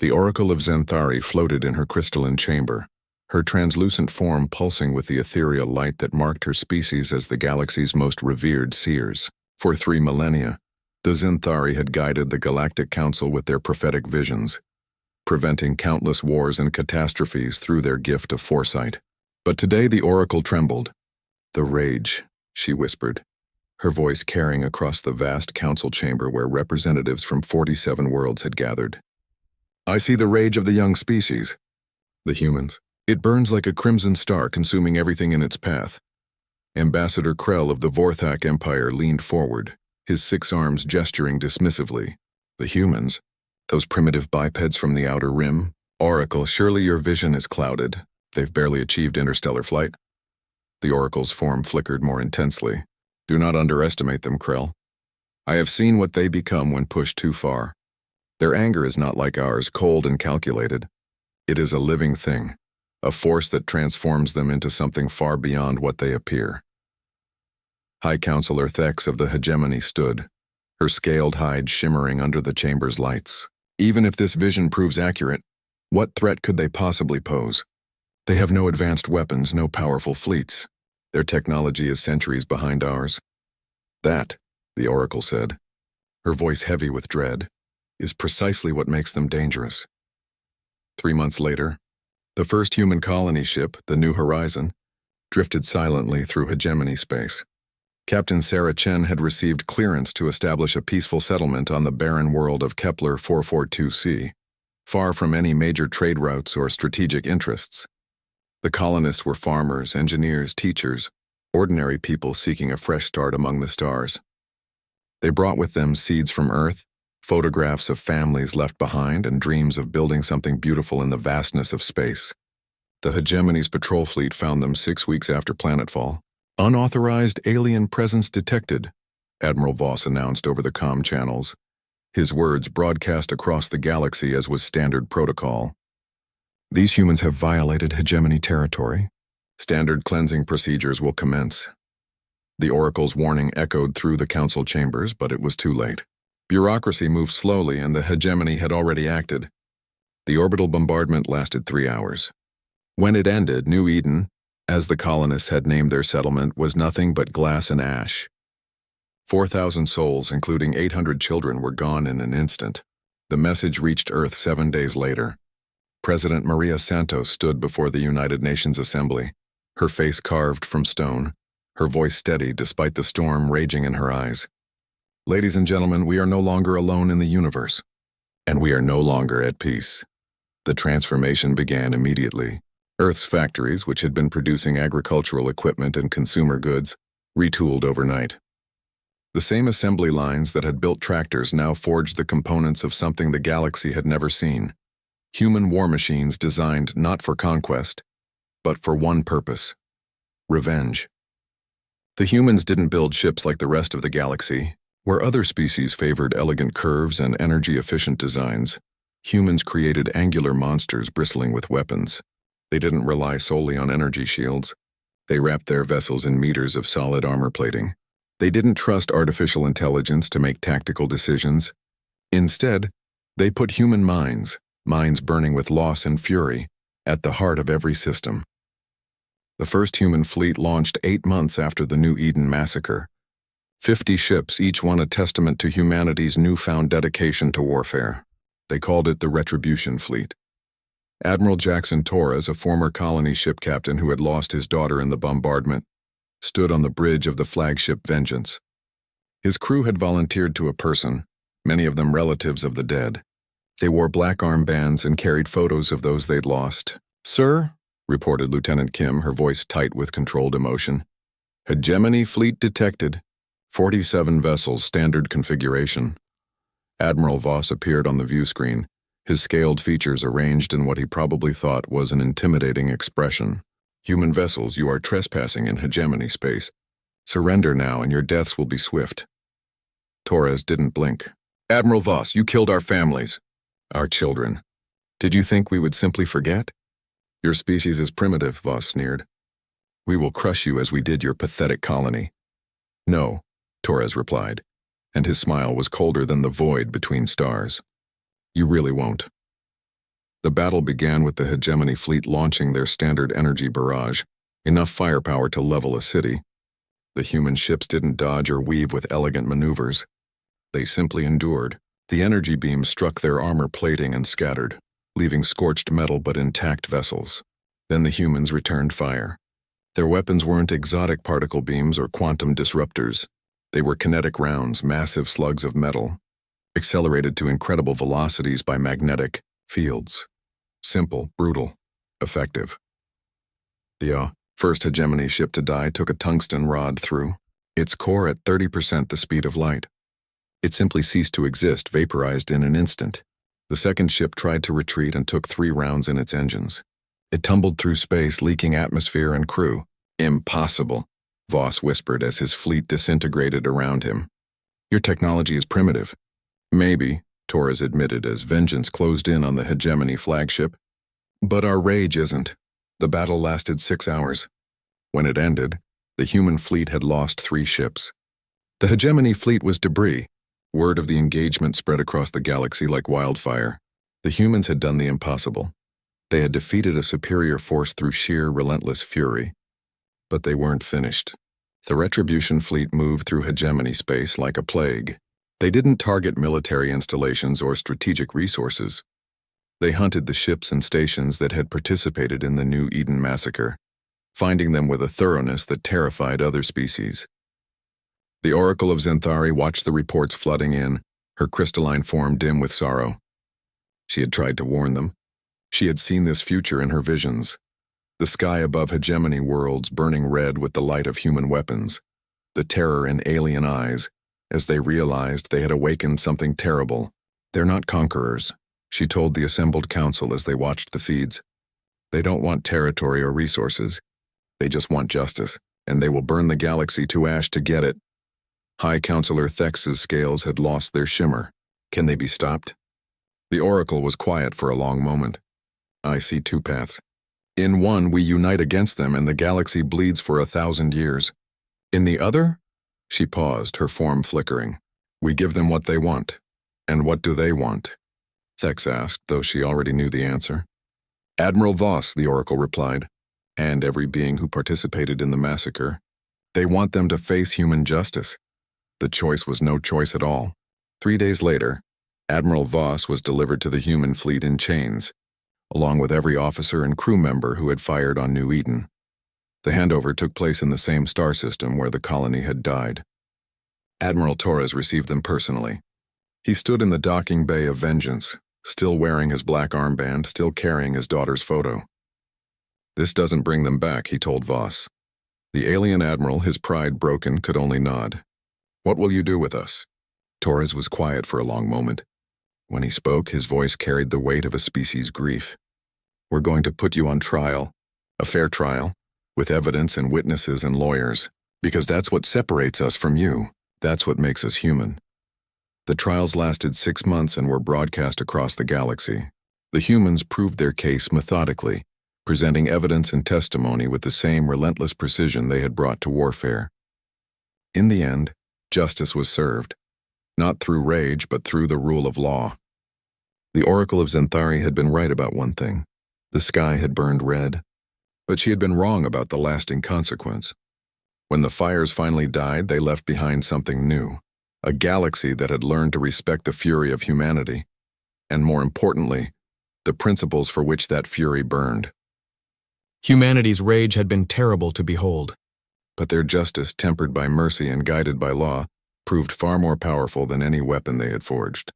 The Oracle of Zenthari floated in her crystalline chamber, her translucent form pulsing with the ethereal light that marked her species as the galaxy's most revered seers. For 3 millennia, the Zenthari had guided the Galactic Council with their prophetic visions, preventing countless wars and catastrophes through their gift of foresight. But today the Oracle trembled. "The rage," she whispered, her voice carrying across the vast council chamber where representatives from 47 worlds had gathered. "I see the rage of the young species, the humans. It burns like a crimson star, consuming everything in its path." Ambassador Krell of the Vorthak Empire leaned forward, his 6 arms gesturing dismissively. "The humans? Those primitive bipeds from the outer rim? Oracle, surely your vision is clouded. They've barely achieved interstellar flight." The Oracle's form flickered more intensely. "Do not underestimate them, Krell. I have seen what they become when pushed too far. Their anger is not like ours, cold and calculated. It is a living thing, a force that transforms them into something far beyond what they appear." High Counselor Thex of the Hegemony stood, her scaled hide shimmering under the chamber's lights. "Even if this vision proves accurate, what threat could they possibly pose? They have no advanced weapons, no powerful fleets. Their technology is centuries behind ours." "That," the Oracle said, her voice heavy with dread, "is precisely what makes them dangerous." 3 months later, the first human colony ship, the New Horizon, drifted silently through hegemony space. Captain Sarah Chen had received clearance to establish a peaceful settlement on the barren world of Kepler 442c, far from any major trade routes or strategic interests. The colonists were farmers, engineers, teachers, ordinary people seeking a fresh start among the stars. They brought with them seeds from Earth, photographs of families left behind, and dreams of building something beautiful in the vastness of space. The Hegemony's patrol fleet found them 6 weeks after planetfall. "Unauthorized alien presence detected," Admiral Voss announced over the comm channels, his words broadcast across the galaxy as was standard protocol. "These humans have violated hegemony territory. Standard cleansing procedures will commence." The Oracle's warning echoed through the council chambers, but it was too late. Bureaucracy moved slowly, and the hegemony had already acted. The orbital bombardment lasted 3 hours. When it ended, New Eden, as the colonists had named their settlement, was nothing but glass and ash. 4,000 souls, including 800 children, were gone in an instant. The message reached Earth 7 days later. President Maria Santos stood before the United Nations Assembly, her face carved from stone, her voice steady despite the storm raging in her eyes. "Ladies and gentlemen, we are no longer alone in the universe, and we are no longer at peace." The transformation began immediately. Earth's factories, which had been producing agricultural equipment and consumer goods, retooled overnight. The same assembly lines that had built tractors now forged the components of something the galaxy had never seen. Human war machines designed not for conquest, but for one purpose: revenge. The humans didn't build ships like the rest of the galaxy, where other species favored elegant curves and energy-efficient designs. Humans created angular monsters bristling with weapons. They didn't rely solely on energy shields. They wrapped their vessels in meters of solid armor plating. They didn't trust artificial intelligence to make tactical decisions. Instead, they put human minds burning with loss and fury, at the heart of every system. The first human fleet launched 8 months after the New Eden massacre. 50 ships, each one a testament to humanity's newfound dedication to warfare. They called it the Retribution Fleet. Admiral Jackson Torres, a former colony ship captain who had lost his daughter in the bombardment, stood on the bridge of the flagship Vengeance. His crew had volunteered to a person, many of them relatives of the dead. They wore black armbands and carried photos of those they'd lost. "Sir," reported Lieutenant Kim, her voice tight with controlled emotion, "Hegemony fleet detected. 47 vessels, standard configuration." Admiral Voss appeared on the view screen, his scaled features arranged in what he probably thought was an intimidating expression. "Human vessels, you are trespassing in hegemony space. Surrender now and your deaths will be swift." Torres didn't blink. "Admiral Voss, you killed our families. Our children. Did you think we would simply forget? Your species is primitive," Voss sneered. "We will crush you as we did your pathetic colony." "No," Torres replied, and his smile was colder than the void between stars. "You really won't." The battle began with the hegemony fleet launching their standard energy barrage, enough firepower to level a city. The human ships didn't dodge or weave with elegant maneuvers. They simply endured. The energy beams struck their armor plating and scattered, leaving scorched metal but intact vessels. Then the humans returned fire. Their weapons weren't exotic particle beams or quantum disruptors. They were kinetic rounds, massive slugs of metal, accelerated to incredible velocities by magnetic fields. Simple, brutal, effective. The first hegemony ship to die took a tungsten rod through its core at 30% the speed of light. It simply ceased to exist, vaporized in an instant. The second ship tried to retreat and took 3 rounds in its engines. It tumbled through space, leaking atmosphere and crew. Impossible, Voss whispered as his fleet disintegrated around him. Your technology is primitive. Maybe, Torres admitted as vengeance closed in on the hegemony flagship. But our rage isn't. The battle lasted 6 hours. When it ended, the human fleet had lost 3 ships. The hegemony fleet was debris. Word of the engagement spread across the galaxy like wildfire. The humans had done the impossible. They had defeated a superior force through sheer, relentless fury. But they weren't finished. The Retribution fleet moved through hegemony space like a plague. They didn't target military installations or strategic resources. They hunted the ships and stations that had participated in the New Eden massacre, finding them with a thoroughness that terrified other species. The Oracle of Zenthari watched the reports flooding in, her crystalline form dim with sorrow. She had tried to warn them. She had seen this future in her visions. The sky above hegemony worlds burning red with the light of human weapons, the terror in alien eyes, as they realized they had awakened something terrible. They're not conquerors, she told the assembled council as they watched the feeds. They don't want territory or resources. They just want justice, and they will burn the galaxy to ash to get it. High Counselor Thex's scales had lost their shimmer. Can they be stopped? The Oracle was quiet for a long moment. I see 2 paths. In one, we unite against them and the galaxy bleeds for 1,000 years. In the other? She paused, her form flickering. We give them what they want. And what do they want? Thex asked, though she already knew the answer. Admiral Voss, the Oracle replied, and every being who participated in the massacre. They want them to face human justice. The choice was no choice at all. 3 days later, Admiral Voss was delivered to the human fleet in chains, along with every officer and crew member who had fired on New Eden. The handover took place in the same star system where the colony had died. Admiral Torres received them personally. He stood in the docking bay of Vengeance, still wearing his black armband, still carrying his daughter's photo. This doesn't bring them back, he told Voss. The alien admiral, his pride broken, could only nod. What will you do with us? Torres was quiet for a long moment. When he spoke, his voice carried the weight of a species' grief. We're going to put you on trial, a fair trial, with evidence and witnesses and lawyers, because that's what separates us from you. That's what makes us human. The trials lasted 6 months and were broadcast across the galaxy. The humans proved their case methodically, presenting evidence and testimony with the same relentless precision they had brought to warfare. In the end, justice was served, not through rage but through the rule of law. The Oracle of Zenthari had been right about one thing. The sky had burned red, but she had been wrong about the lasting consequence. When the fires finally died, they left behind something new, a galaxy that had learned to respect the fury of humanity, and more importantly, the principles for which that fury burned. Humanity's rage had been terrible to behold. But their justice, tempered by mercy and guided by law, proved far more powerful than any weapon they had forged.